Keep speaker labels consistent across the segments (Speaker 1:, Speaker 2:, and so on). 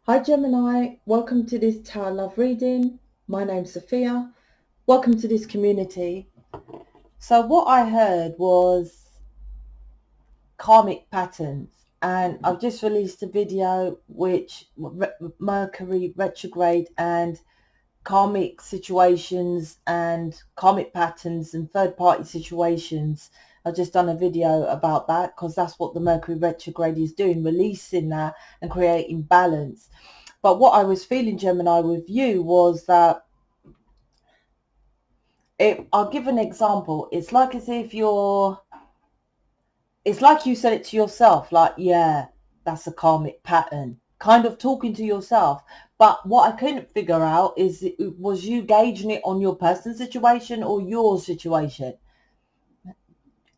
Speaker 1: Hi Gemini, welcome to this Tower Love reading. My name's Sophia. Welcome to this community. So what I heard was karmic patterns, and I've just released a video which Mercury retrograde and karmic situations and karmic patterns and third party situations. I've just done a video about that because that's what the Mercury retrograde is doing, releasing that and creating balance. But what I was feeling, Gemini, with you was that I'll give an example. It's like as if it's like you said it to yourself, like, yeah, that's a karmic pattern, kind of talking to yourself. But what I couldn't figure out is, was you gauging it on your personal situation or your situation?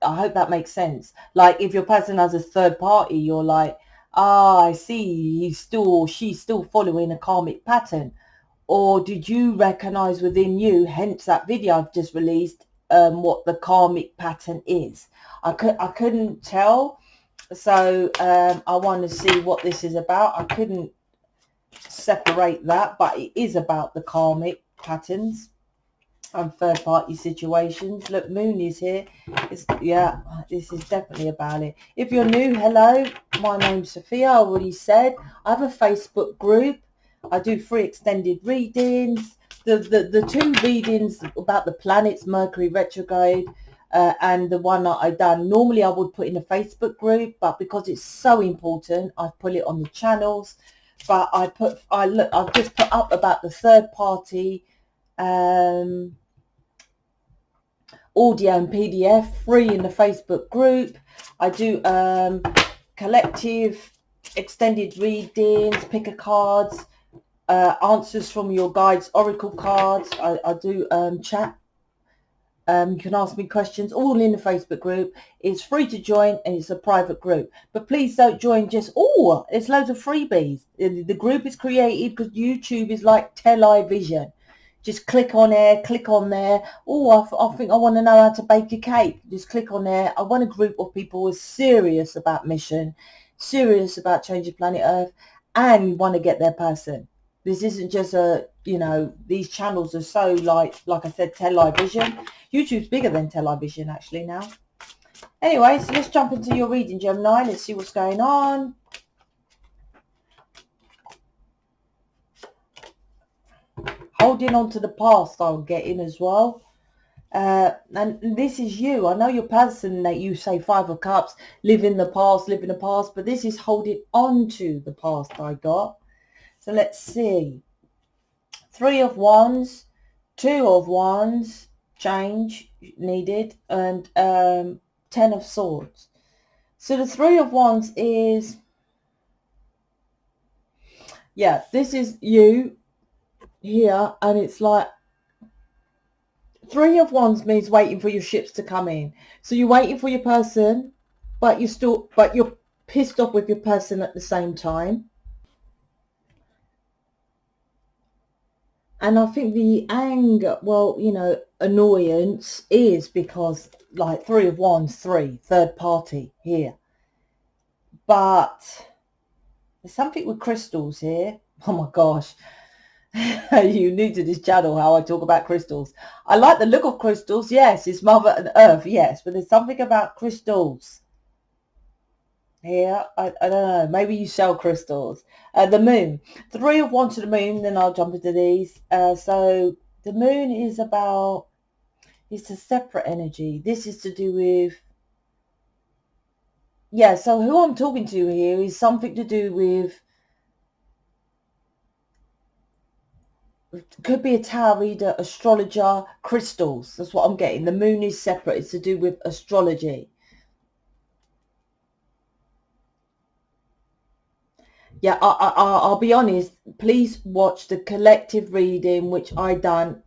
Speaker 1: I hope that makes sense. Like if your person has a third party, you're like, I see he's still or she's still following a karmic pattern. Or did you recognize within you, hence that video I've just released, what the karmic pattern is? I couldn't tell. So I want to see what this is about. I couldn't separate that, but it is about the karmic patterns and third party situations. Look, Moon is here. Yeah, this is definitely about it. If you're new, hello, my name's Sophia. I already said I have a Facebook group. I do free extended readings. The two readings about the planets, Mercury retrograde, and the one that I done, normally I would put in a Facebook group, but because it's so important, I put it on the channels. But I've just put up about the third party audio and PDF free in the Facebook group. I do collective extended readings, pick a cards, answers from your guides, oracle cards. I do chat. You can ask me questions all in the Facebook group. It's free to join and it's a private group. But please don't join just, there's loads of freebies. The group is created because YouTube is like television. Just click on there, click on there. I think I want to know how to bake a cake. Just click on there. I want a group of people who are serious about mission, serious about changing planet Earth, and want to get their person. This isn't just these channels are so like I said, television. YouTube's bigger than television actually now. Anyway, so let's jump into your reading, Gemini. Let's see what's going on. Holding on to the past, I'll get in as well. And this is you. I know your person that you say Five of Cups, live in the past, but this is holding on to the past I got. So let's see. Three of Wands, Two of Wands, change needed, and 10 of Swords. So the Three of Wands is, yeah, this is you here, and it's like Three of Wands means waiting for your ships to come in. So you're waiting for your person, but you're pissed off with your person at the same time. And I think the anger, annoyance is because like Three of Wands, third party here. But there's something with crystals here. Oh my gosh. You new to this channel, how I talk about crystals. I like the look of crystals. Yes, it's Mother and Earth. Yes, but there's something about crystals here. I don't know. Maybe you sell crystals. The moon. Three of Wands to the moon. Then I'll jump into these. So the moon is about, it's a separate energy. This is to do with, yeah, so who I'm talking to here is something to do with, could be a tarot reader, astrologer, crystals. That's what I'm getting. The moon is separate. It's to do with astrology. Yeah, I'll be honest. Please watch the collective reading, which I done,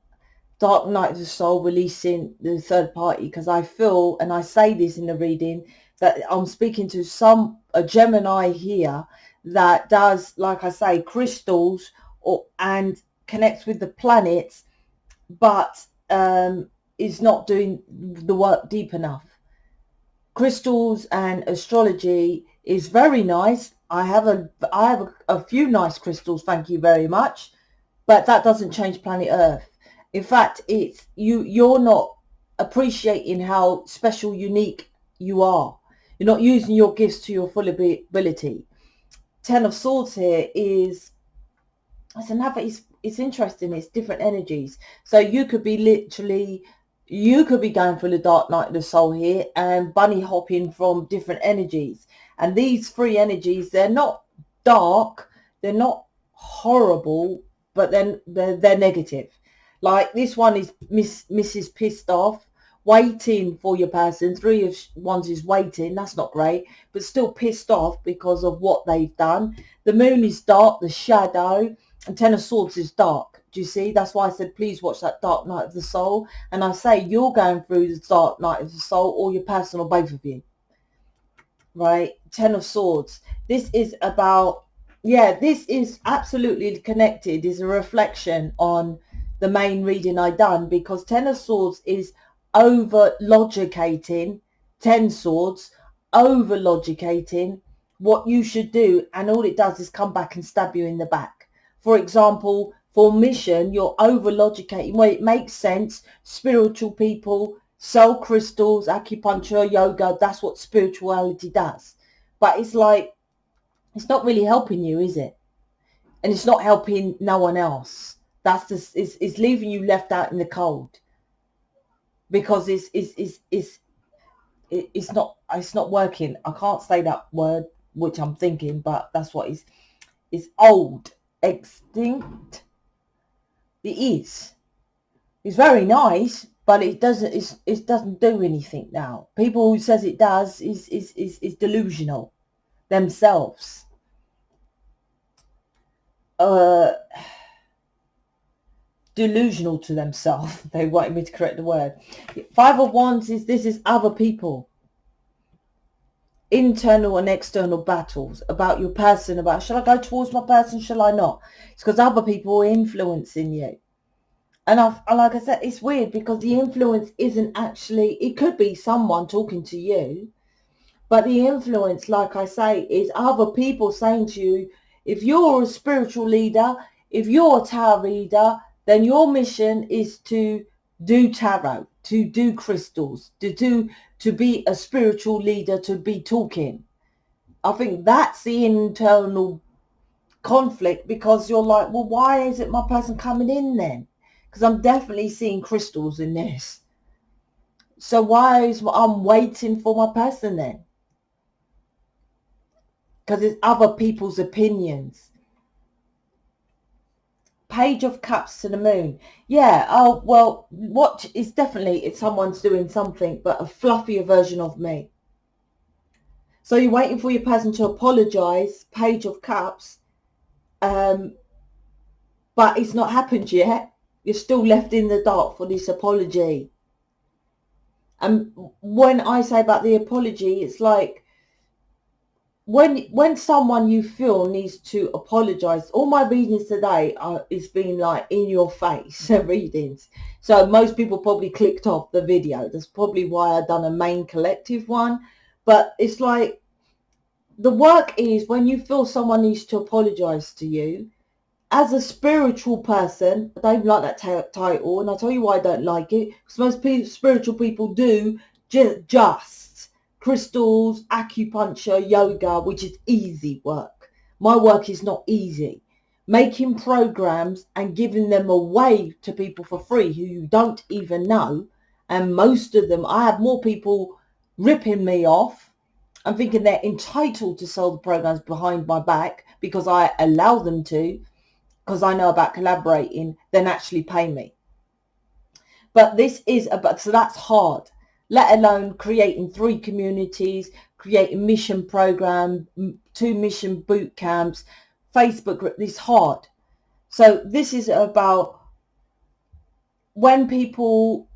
Speaker 1: Dark Night of the Soul, releasing the third party, because I feel, and I say this in the reading, that I'm speaking to a Gemini here that does, like I say, crystals and connects with the planets, but is not doing the work deep enough. Crystals and astrology is very nice, I have a few nice crystals, thank you very much, but that doesn't change planet Earth. In fact, it's you're not appreciating how special, unique you are. You're not using your gifts to your full ability. Ten of Swords here is, it's another, it's interesting, it's different energies. So you could be going through the dark night of the soul here and bunny hopping from different energies. And these three energies, they're not dark, they're not horrible, but then they're negative. Like this one is Mrs. Pissed Off, waiting for your person. Three of Wands is waiting, that's not great, but still pissed off because of what they've done. The moon is dark, the shadow, and Ten of Swords is dark. Do you see? That's why I said please watch that dark night of the soul. And I say you're going through the dark night of the soul, or your person, or both of you. Right? Ten of Swords. This is about, yeah, this is absolutely connected, is a reflection on the main reading I done, because Ten of Swords is over logicating, 10 swords, over logicating what you should do, and all it does is come back and stab you in the back. For example, for mission, you're over logicating. Well, it makes sense. Spiritual people sell crystals, acupuncture, yoga, that's what spirituality does. But it's like, it's not really helping you, is it? And it's not helping no one else. That's just, it's leaving you left out in the cold, because it's not working. I can't say that word which I'm thinking, but that's what is old, extinct. It is. It's very nice, but it doesn't do anything now. People who says it does is delusional themselves. Delusional to themselves. They wanted me to correct the word. Five of Wands is, this is other people. Internal and external battles about your person, about shall I go towards my person, shall I not? It's because other people are influencing you. And like I said, it's weird because the influence isn't actually, it could be someone talking to you, but the influence, like I say, is other people saying to you, if you're a spiritual leader, if you're a tarot reader, then your mission is to do tarot, to do crystals, to be a spiritual leader, to be talking. I think that's the internal conflict, because you're like, well, why isn't my person coming in then? Because I'm definitely seeing crystals in this. So why is I'm waiting for my person then? Because it's other people's opinions. Page of Cups to the Moon. Yeah, oh, well, what is definitely, if someone's doing something, but a fluffier version of me. So you're waiting for your person to apologise, Page of Cups, but it's not happened yet. You're still left in the dark for this apology. And when I say about the apology, it's like, when someone you feel needs to apologize, all my readings today is being like in your face readings. So most people probably clicked off the video. That's probably why I've done a main collective one. But it's like, the work is when you feel someone needs to apologize to you, as a spiritual person, I don't like that title, and I'll tell you why I don't like it. Because most spiritual people do just crystals, acupuncture, yoga, which is easy work. My work is not easy. Making programs and giving them away to people for free who you don't even know. And most of them, I have more people ripping me off and thinking they're entitled to sell the programs behind my back because I allow them to, because I know about collaborating, than actually pay me. But this is about, so that's hard, let alone creating 3 communities, creating mission program, 2 mission boot camps, Facebook group. This is hard. So this is about when people,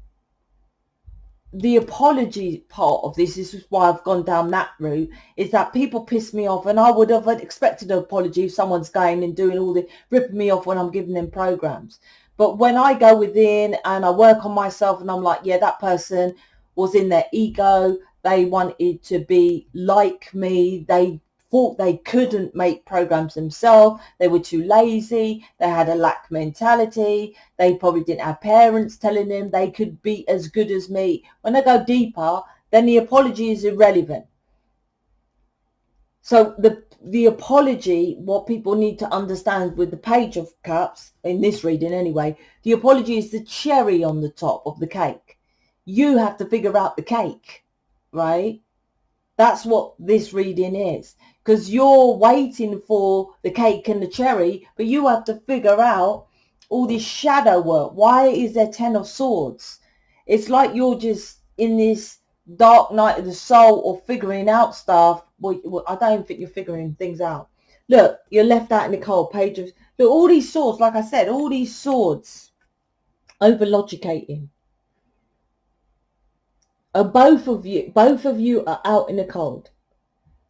Speaker 1: the apology part of this is why I've gone down that route, is that people piss me off, and I would have expected an apology if someone's going and doing all the ripping me off when I'm giving them programs. But when I go within and I work on myself and I'm like, yeah, that person was in their ego, they wanted to be like me, they thought they couldn't make programs themselves. They were too lazy. They had a lack mentality. They probably didn't have parents telling them they could be as good as me. When I go deeper, then the apology is irrelevant. So the apology, what people need to understand with the Page of Cups, in this reading anyway, the apology is the cherry on the top of the cake. You have to figure out the cake, right? That's what this reading is, because you're waiting for the cake and the cherry, but you have to figure out all this shadow work. Why is there 10 of Swords? It's like you're just in this dark night of the soul or figuring out stuff. Well, I don't think you're figuring things out. Look, you're left out in the cold. Page of, look, all these swords, like I said, all these swords over logicating. Both of you are out in the cold.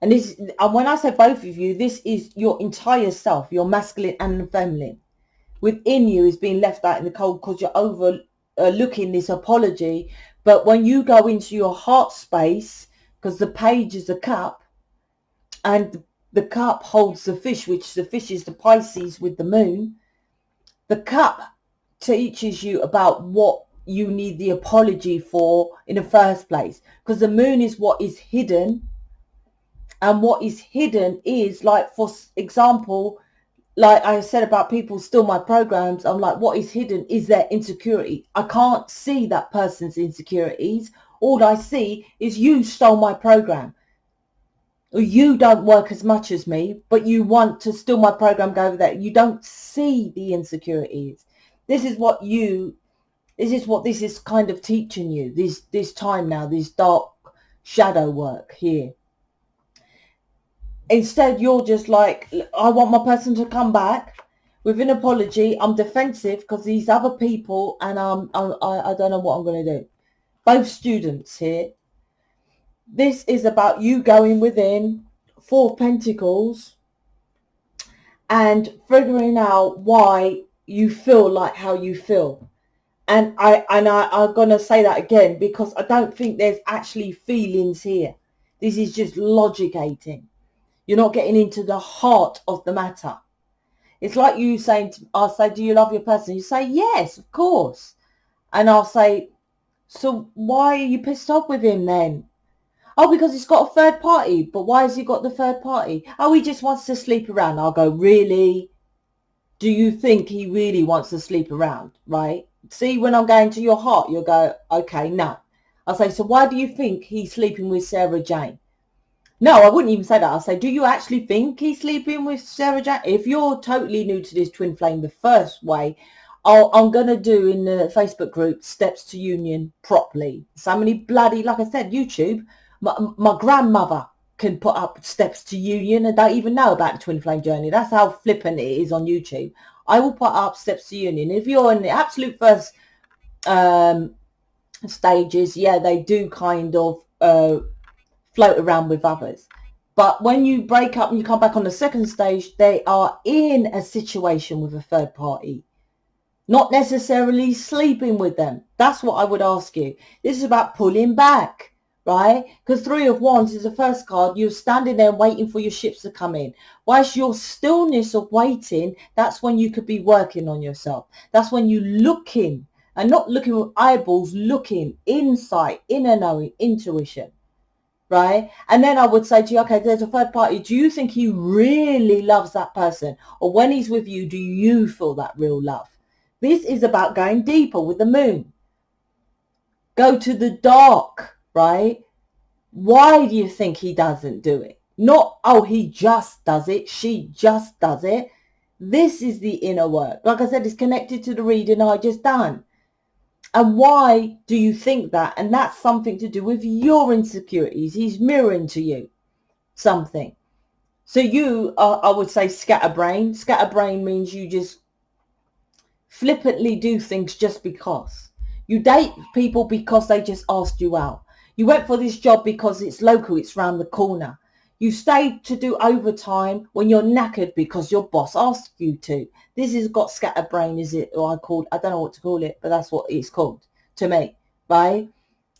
Speaker 1: And this, and when I say both of you, this is your entire self, your masculine and feminine. Within you is being left out in the cold because you're overlooking this apology. But when you go into your heart space, because the page is a cup, and the cup holds the fish, which the fish is the Pisces with the moon. The cup teaches you about what you need the apology for in the first place, because the moon is what is hidden, and what is hidden is, like, for example, like I said about people steal my programs, I'm like, what is hidden is their insecurity. I can't see that person's insecurities. All I see is you stole my program, or you don't work as much as me, but you want to steal my program, go over there. You don't see the insecurities. This is what this is kind of teaching you this time now, this dark shadow work here. Instead, you're just like, I want my person to come back with an apology. I'm defensive because these other people, and I don't know what I'm going to do. Both students here. This is about you going within, 4 of Pentacles, and figuring out why you feel like how you feel. And I'm going to say that again, because I don't think there's actually feelings here. This is just logicating. You're not getting into the heart of the matter. It's like you saying, I'll say, do you love your person? You say, yes, of course. And I'll say, so why are you pissed off with him then? Oh, because he's got a third party. But why has he got the third party? Oh, he just wants to sleep around. I'll go, really? Do you think he really wants to sleep around? Right? See, when I'm going to your heart, you'll go, okay, no. I'll say, so why do you think he's sleeping with Sarah Jane? No, I wouldn't even say that. I'll say, do you actually think he's sleeping with Sarah Jane? If you're totally new to this twin flame, the first way, I'm going to do in the Facebook group, Steps to Union properly. So many bloody, like I said, YouTube, my grandmother can put up Steps to Union and don't even know about the twin flame journey. That's how flippant it is on YouTube. I will put up Steps to Union. If you're in the absolute first stages, yeah, they do kind of float around with others. But when you break up and you come back on the second stage, they are in a situation with a third party, not necessarily sleeping with them. That's what I would ask you. This is about pulling back, right? Because 3 of Wands is the first card. You're standing there waiting for your ships to come in. Whilst your stillness of waiting, that's when you could be working on yourself. That's when you looking, and not looking with eyeballs, looking, insight, inner knowing, intuition. Right? And then I would say to you, okay, there's a third party. Do you think he really loves that person? Or when he's with you, do you feel that real love? This is about going deeper with the moon. Go to the dark, right? Why do you think he doesn't do it? Not, oh, he just does it. She just does it. This is the inner work. Like I said, it's connected to the reading I just done. And why do you think that? And that's something to do with your insecurities. He's mirroring to you something. So you are, I would say, scatterbrain. Scatterbrain means you just flippantly do things just because. You date people because they just asked you out. You went for this job because it's local, it's round the corner. You stayed to do overtime when you're knackered because your boss asked you to. This has got scatterbrain, is it? Or I don't know what to call it, but that's what it's called to me, right?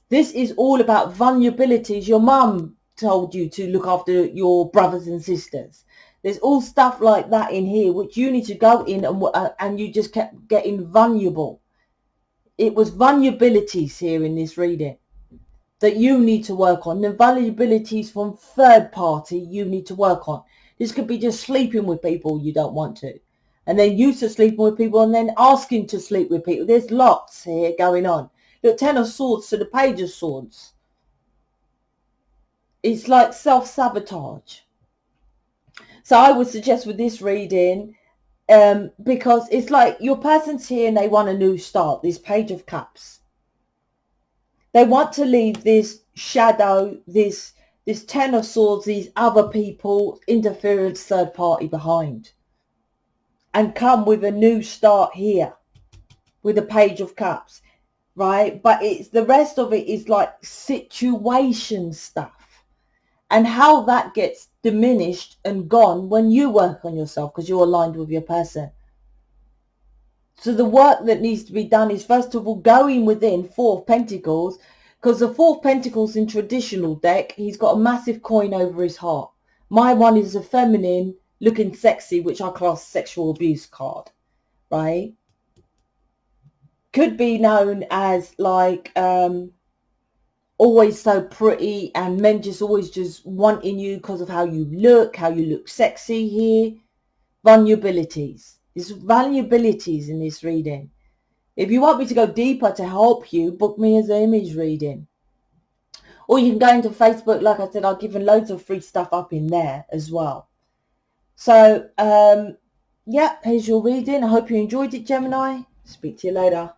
Speaker 1: This is all about vulnerabilities. Your mum told you to look after your brothers and sisters. There's all stuff like that in here, which you need to go in and you just kept getting vulnerable. It was vulnerabilities here in this reading that you need to work on. The vulnerabilities from third party you need to work on. This could be just sleeping with people you don't want to. And then used to sleeping with people and then asking to sleep with people. There's lots here going on. The Ten of Swords to the Page of Swords. It's like self-sabotage. So I would suggest with this reading, because it's like your person's here and they want a new start. This Page of Cups. They want to leave this shadow, this Ten of Swords, these other people, interference, third party behind. And come with a new start here with the Page of Cups, right? But it's the rest of it is like situation stuff. And how that gets diminished and gone when you work on yourself because you're aligned with your person. So the work that needs to be done is, first of all, going within Four of Pentacles, because the Four of Pentacles in traditional deck, he's got a massive coin over his heart. My one is a feminine looking sexy, which I class sexual abuse card, right? Could be known as like always so pretty and men just always just wanting you because of how you look sexy here. Vulnerabilities. There's vulnerabilities in this reading. If you want me to go deeper to help you, book me as an image reading. Or you can go into Facebook. Like I said, I've given loads of free stuff up in there as well. So, yeah, here's your reading. I hope you enjoyed it, Gemini. Speak to you later.